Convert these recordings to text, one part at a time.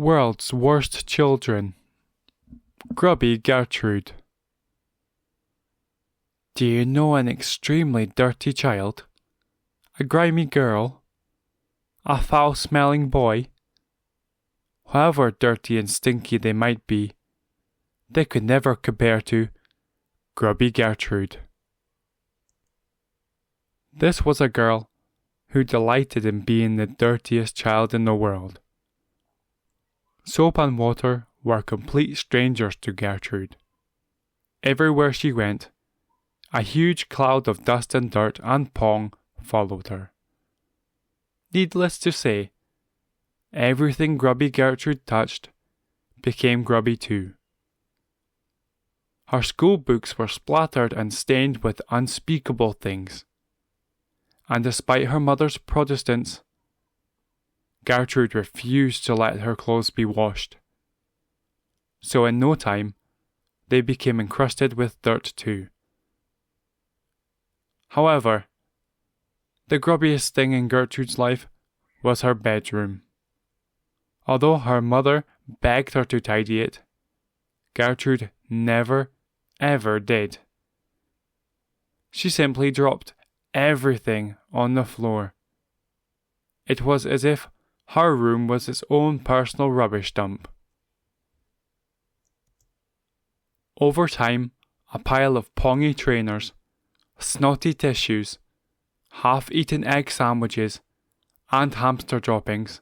World's Worst Children. Grubby Gertrude. Do you know an extremely dirty child? A grimy girl? A foul-smelling boy? However dirty and stinky they might be, they could never compare to Grubby Gertrude. This was a girl who delighted in being the dirtiest child in the world. Soap and water were complete strangers to Gertrude. Everywhere she went, a huge cloud of dust and dirt and pong followed her. Needless to say, everything Grubby Gertrude touched became grubby too. Her school books were splattered and stained with unspeakable things. And despite her mother's protestance, Gertrude refused to let her clothes be washed. So in no time, they became encrusted with dirt too. However, the grubbiest thing in Gertrude's life was her bedroom. Although her mother begged her to tidy it, Gertrude never, ever did. She simply dropped everything on the floor. It was as if her room was its own personal rubbish dump. Over time, a pile of pongy trainers, snotty tissues, half-eaten egg sandwiches, and hamster droppings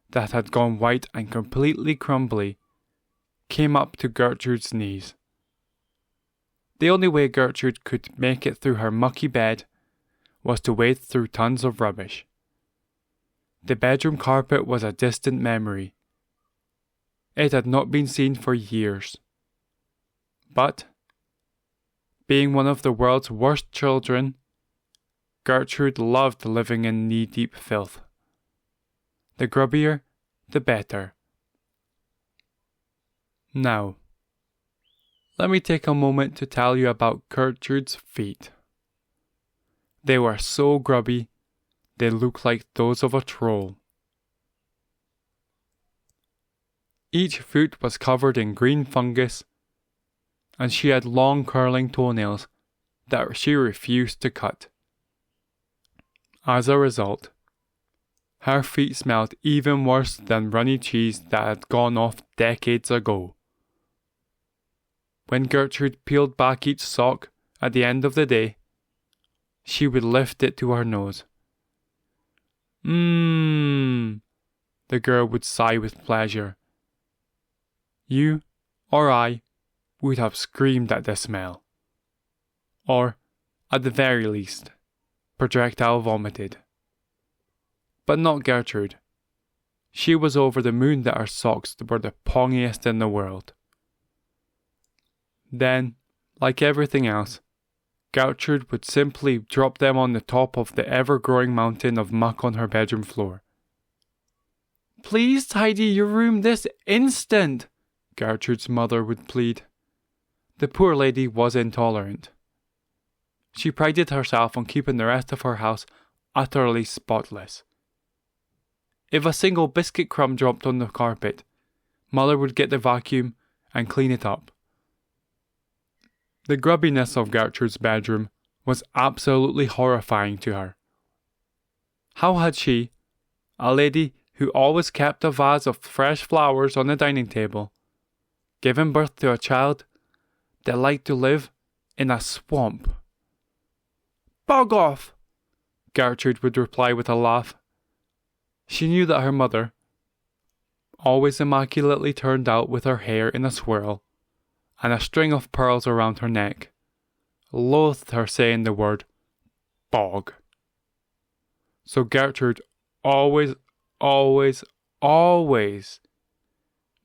that had gone white and completely crumbly came up to Gertrude's knees. The only way Gertrude could make it through her mucky bed was to wade through tons of rubbish. The bedroom carpet was a distant memory. It had not been seen for years. But, being one of the world's worst children, Gertrude loved living in knee-deep filth. The grubbier, the better. Now, let me take a moment to tell you about Gertrude's feet. They were so grubby, they looked like those of a troll. Each foot was covered in green fungus, and she had long curling toenails that she refused to cut. As a result, her feet smelled even worse than runny cheese that had gone off decades ago. When Gertrude peeled back each sock at the end of the day, she would lift it to her nose. The girl would sigh with pleasure. You or I would have screamed at the smell. Or, at the very least, projectile vomited. But not Gertrude. She was over the moon that her socks were the pongiest in the world. Then, like everything else, Gertrude would simply drop them on the top of the ever-growing mountain of muck on her bedroom floor. "Please tidy your room this instant," Gertrude's mother would plead. The poor lady was intolerant. She prided herself on keeping the rest of her house utterly spotless. If a single biscuit crumb dropped on the carpet, Mother would get the vacuum and clean it up. The grubbiness of Gertrude's bedroom was absolutely horrifying to her. How had she, a lady who always kept a vase of fresh flowers on the dining table, given birth to a child that liked to live in a swamp? "Bog off!" Gertrude would reply with a laugh. She knew that her mother, always immaculately turned out with her hair in a swirl and a string of pearls around her neck, loathed her saying the word bog. So Gertrude always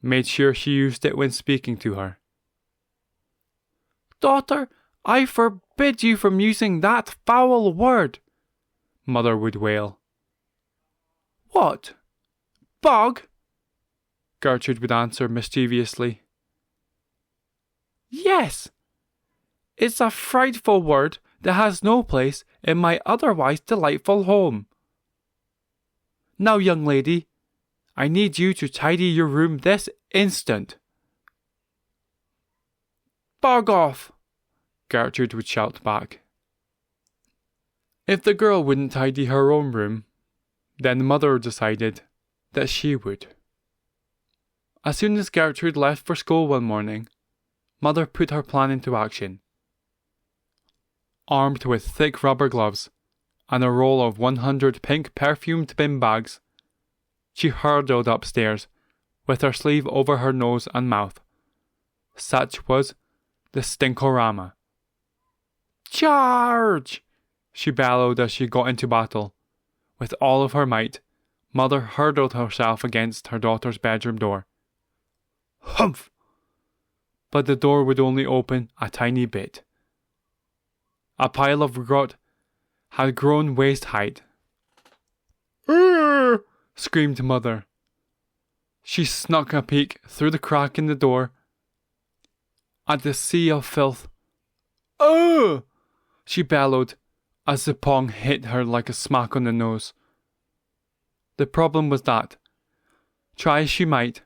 made sure she used it when speaking to her. "Daughter, I forbid you from using that foul word," Mother would wail. "What? Bog?" Gertrude would answer mischievously. "Yes. It's a frightful word that has no place in my otherwise delightful home. Now, young lady, I need you to tidy your room this instant. Bog off, Gertrude would shout back. If the girl wouldn't tidy her own room, then Mother decided that she would. As soon as Gertrude left for school one morning, Mother put her plan into action. Armed with thick rubber gloves and a roll of 100 pink perfumed bin bags, she hurtled upstairs with her sleeve over her nose and mouth. Such was the stinkorama. Charge! She bellowed as she got into battle. With all of her might, Mother hurled herself against her daughter's bedroom door. Humph! But the door would only open a tiny bit. A pile of rot had grown waist height. "Urgh!" screamed Mother. She snuck a peek through the crack in the door at the sea of filth. "Ugh!" she bellowed as the pong hit her like a smack on the nose. The problem was that, try as she might,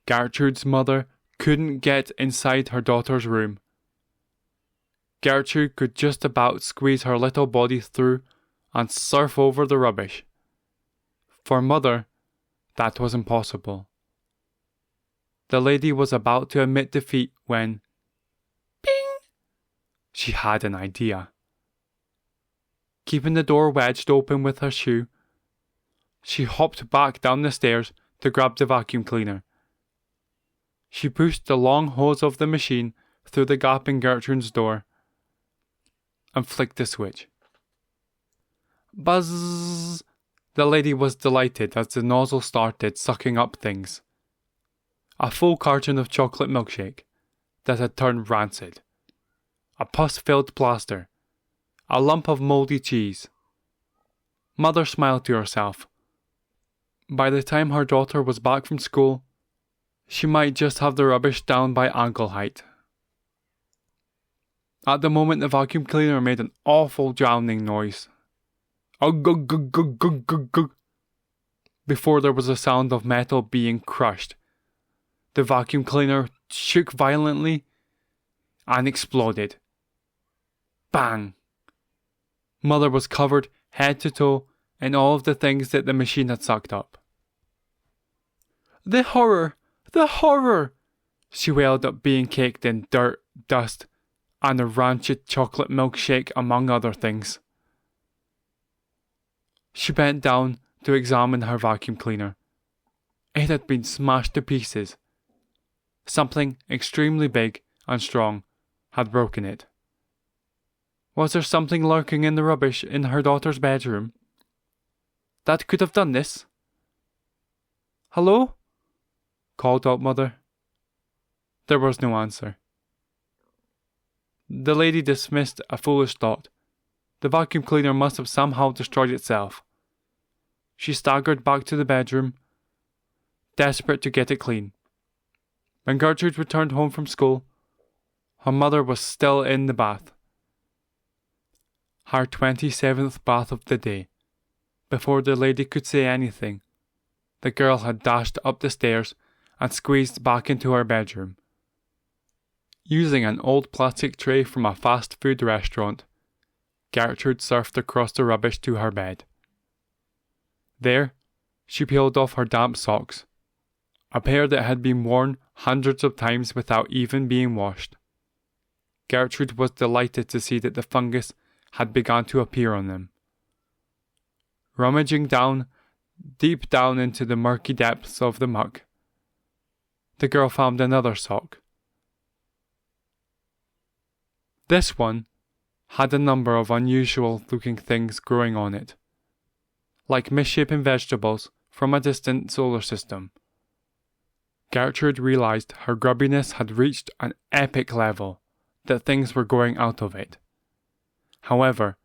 Gertrude's mother couldn't get inside her daughter's room. Gertrude could just about squeeze her little body through and surf over the rubbish. For Mother, that was impossible. The lady was about to admit defeat when, ping, she had an idea. Keeping the door wedged open with her shoe, she hopped back down the stairs to grab the vacuum cleaner. She pushed the long hose of the machine through the gap in Gertrude's door and flicked the switch. Buzz! The lady was delighted as the nozzle started sucking up things. A full carton of chocolate milkshake that had turned rancid. A pus-filled plaster. A lump of mouldy cheese. Mother smiled to herself. By the time her daughter was back from school, she might just have the rubbish down by ankle height. At the moment, the vacuum cleaner made an awful drowning noise. Ugh, ugh, ugh, ugh, ugh, ugh, ugh. Before there was a sound of metal being crushed, the vacuum cleaner shook violently and exploded. Bang! Mother was covered head to toe in all of the things that the machine had sucked up. The horror! The horror! She wailed at being caked in dirt, dust, and a rancid chocolate milkshake among other things. She bent down to examine her vacuum cleaner. It had been smashed to pieces. Something extremely big and strong had broken it. Was there something lurking in the rubbish in her daughter's bedroom that could have done this? "Hello?" called out Mother. There was no answer. The lady dismissed a foolish thought. The vacuum cleaner must have somehow destroyed itself. She staggered back to the bedroom, desperate to get it clean. When Gertrude returned home from school, her mother was still in the bath. Her 27th bath of the day. Before the lady could say anything, the girl had dashed up the stairs and squeezed back into her bedroom. Using an old plastic tray from a fast food restaurant, Gertrude surfed across the rubbish to her bed. There, she peeled off her damp socks, a pair that had been worn hundreds of times without even being washed. Gertrude was delighted to see that the fungus had begun to appear on them. Rummaging down, deep down into the murky depths of the muck, the girl found another sock. This one had a number of unusual-looking things growing on it, like misshapen vegetables from a distant solar system. Gertrude realized her grubbiness had reached an epic level, that things were going out of it. However,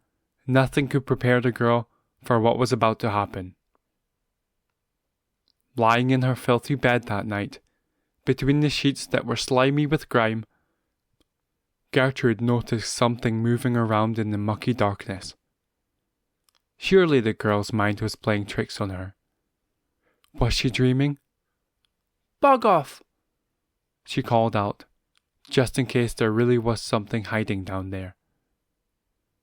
nothing could prepare the girl for what was about to happen. Lying in her filthy bed that night, between the sheets that were slimy with grime, Gertrude noticed something moving around in the mucky darkness. Surely the girl's mind was playing tricks on her. Was she dreaming? Bug off! She called out, just in case there really was something hiding down there.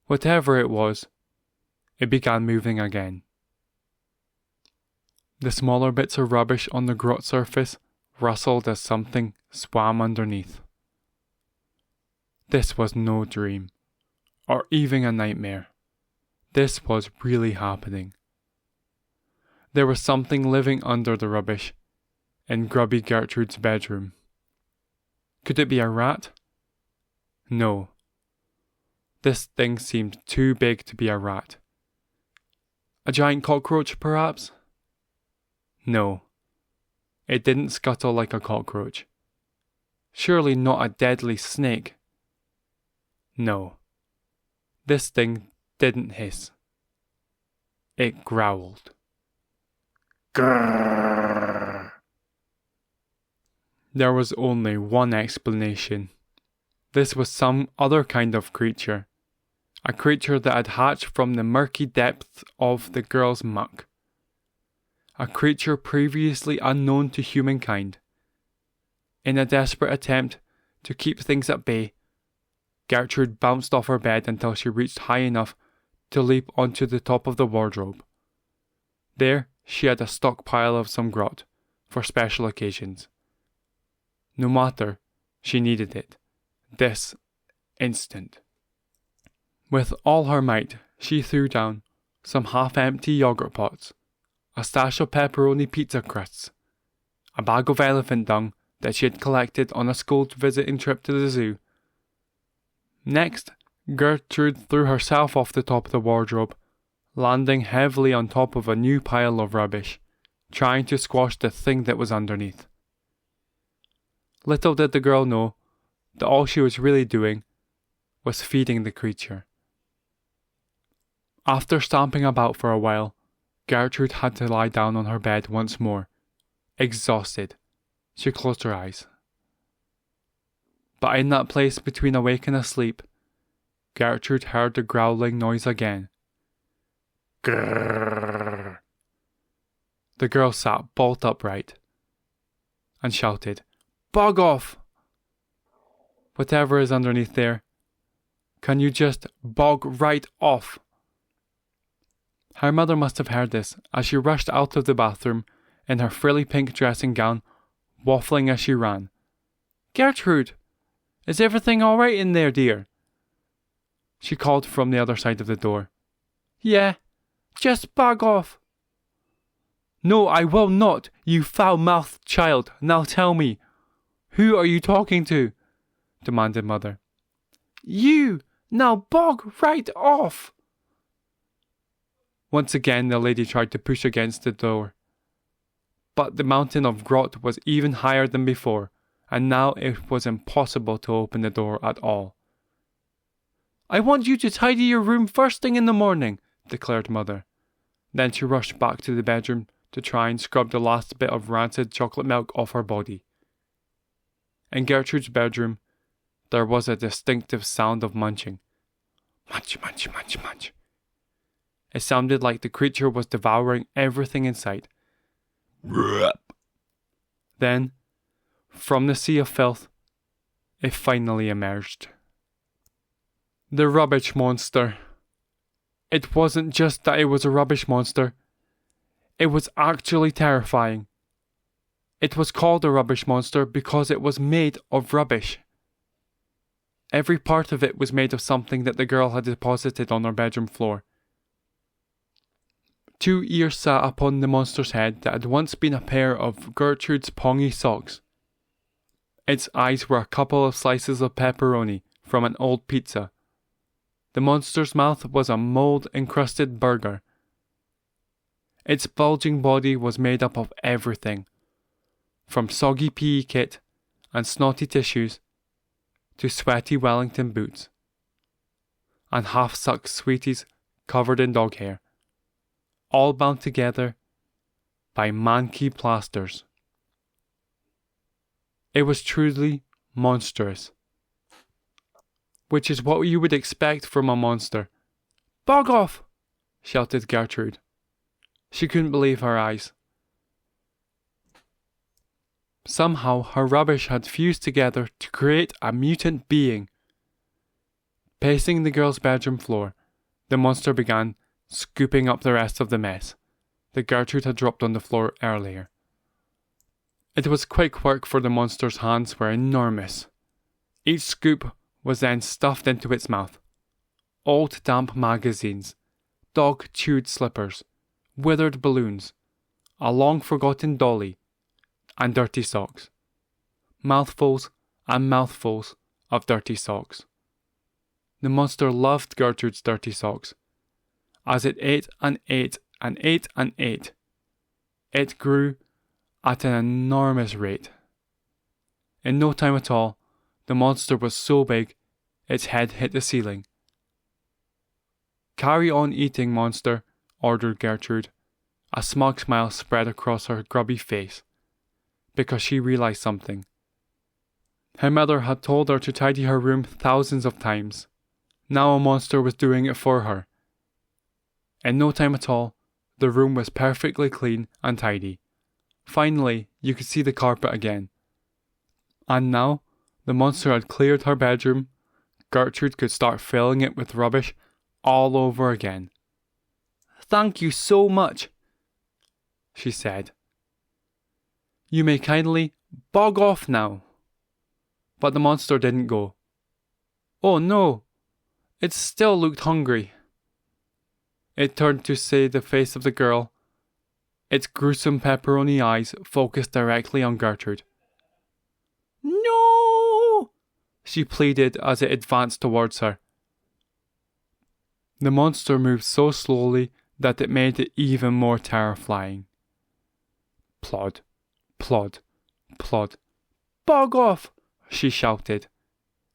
Whatever it was, it began moving again. The smaller bits of rubbish on the grot surface rustled as something swam underneath. This was no dream, or even a nightmare. This was really happening. There was something living under the rubbish in Grubby Gertrude's bedroom. Could it be a rat? No. This thing seemed too big to be a rat. A giant cockroach, perhaps? No. It didn't scuttle like a cockroach. Surely not a deadly snake. No. This thing didn't hiss. It growled. Grrr. There was only one explanation. This was some other kind of creature. A creature that had hatched from the murky depths of the girl's muck. A creature previously unknown to humankind. In a desperate attempt to keep things at bay, Gertrude bounced off her bed until she reached high enough to leap onto the top of the wardrobe. There she had a stockpile of some grot for special occasions. No matter, she needed it. This instant. With all her might, she threw down some half-empty yogurt pots, a stash of pepperoni pizza crusts, a bag of elephant dung that she had collected on a school visiting trip to the zoo. Next, Gertrude threw herself off the top of the wardrobe, landing heavily on top of a new pile of rubbish, trying to squash the thing that was underneath. Little did the girl know that all she was really doing was feeding the creature. After stamping about for a while, Gertrude had to lie down on her bed once more. Exhausted, she closed her eyes. But in that place between awake and asleep, Gertrude heard the growling noise again. Grrr. The girl sat bolt upright and shouted, "Bug off! Whatever is underneath there, can you just bog right off?" Her mother must have heard this as she rushed out of the bathroom in her frilly pink dressing gown, waffling as she ran. "Gertrude, is everything all right in there, dear?" she called from the other side of the door. "Yeah, just bug off." "No, I will not, you foul-mouthed child. Now tell me, who are you talking to?" demanded Mother. "You! Now bog right off!" Once again the lady tried to push against the door. But the mountain of grot was even higher than before, and now it was impossible to open the door at all. "I want you to tidy your room first thing in the morning," declared Mother. Then she rushed back to the bedroom to try and scrub the last bit of rancid chocolate milk off her body. In Gertrude's bedroom, there was a distinctive sound of munching. Munch, munch, munch, munch. It sounded like the creature was devouring everything in sight. Then, from the sea of filth, it finally emerged. The rubbish monster. It wasn't just that it was a rubbish monster. It was actually terrifying. It was called a rubbish monster because it was made of rubbish. Every part of it was made of something that the girl had deposited on her bedroom floor. 2 ears sat upon the monster's head that had once been a pair of Gertrude's pongy socks. Its eyes were a couple of slices of pepperoni from an old pizza. The monster's mouth was a mold-encrusted burger. Its bulging body was made up of everything, from soggy PE kit and snotty tissues to sweaty Wellington boots and half-sucked sweeties covered in dog hair, all bound together by manky plasters. It was truly monstrous, which is what you would expect from a monster. "Bog off!" shouted Gertrude. She couldn't believe her eyes. Somehow her rubbish had fused together to create a mutant being. Pacing the girl's bedroom floor, the monster began scooping up the rest of the mess that Gertrude had dropped on the floor earlier. It was quick work, for the monster's hands were enormous. Each scoop was then stuffed into its mouth. Old damp magazines, dog-chewed slippers, withered balloons, a long-forgotten dolly, and dirty socks. Mouthfuls and mouthfuls of dirty socks. The monster loved Gertrude's dirty socks. As it ate and ate and ate and ate, it grew at an enormous rate. In no time at all, the monster was so big, its head hit the ceiling. "Carry on eating, monster," ordered Gertrude. A smug smile spread across her grubby face, because she realized something. Her mother had told her to tidy her room thousands of times. Now a monster was doing it for her. In no time at all, the room was perfectly clean and tidy. Finally, you could see the carpet again. And now, the monster had cleared her bedroom. Gertrude could start filling it with rubbish all over again. "Thank you so much," she said. "You may kindly bog off now." But the monster didn't go. Oh no! It still looked hungry. It turned to see the face of the girl, its gruesome pepperoni eyes focused directly on Gertrude. "No!" she pleaded as it advanced towards her. The monster moved so slowly that it made it even more terrifying. Plod, plod, plod. "Bog off!" she shouted.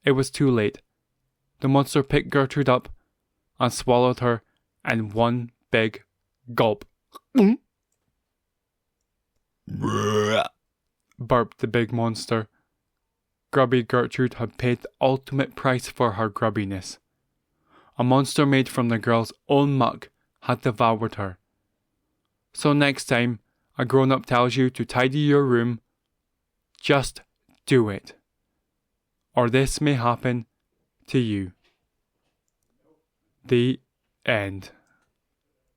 It was too late. The monster picked Gertrude up and swallowed her in one big gulp. Burped the big monster. Grubby Gertrude had paid the ultimate price for her grubbiness. A monster made from the girl's own muck had devoured her. So next time a grown-up tells you to tidy your room, just do it. Or this may happen to you. The end.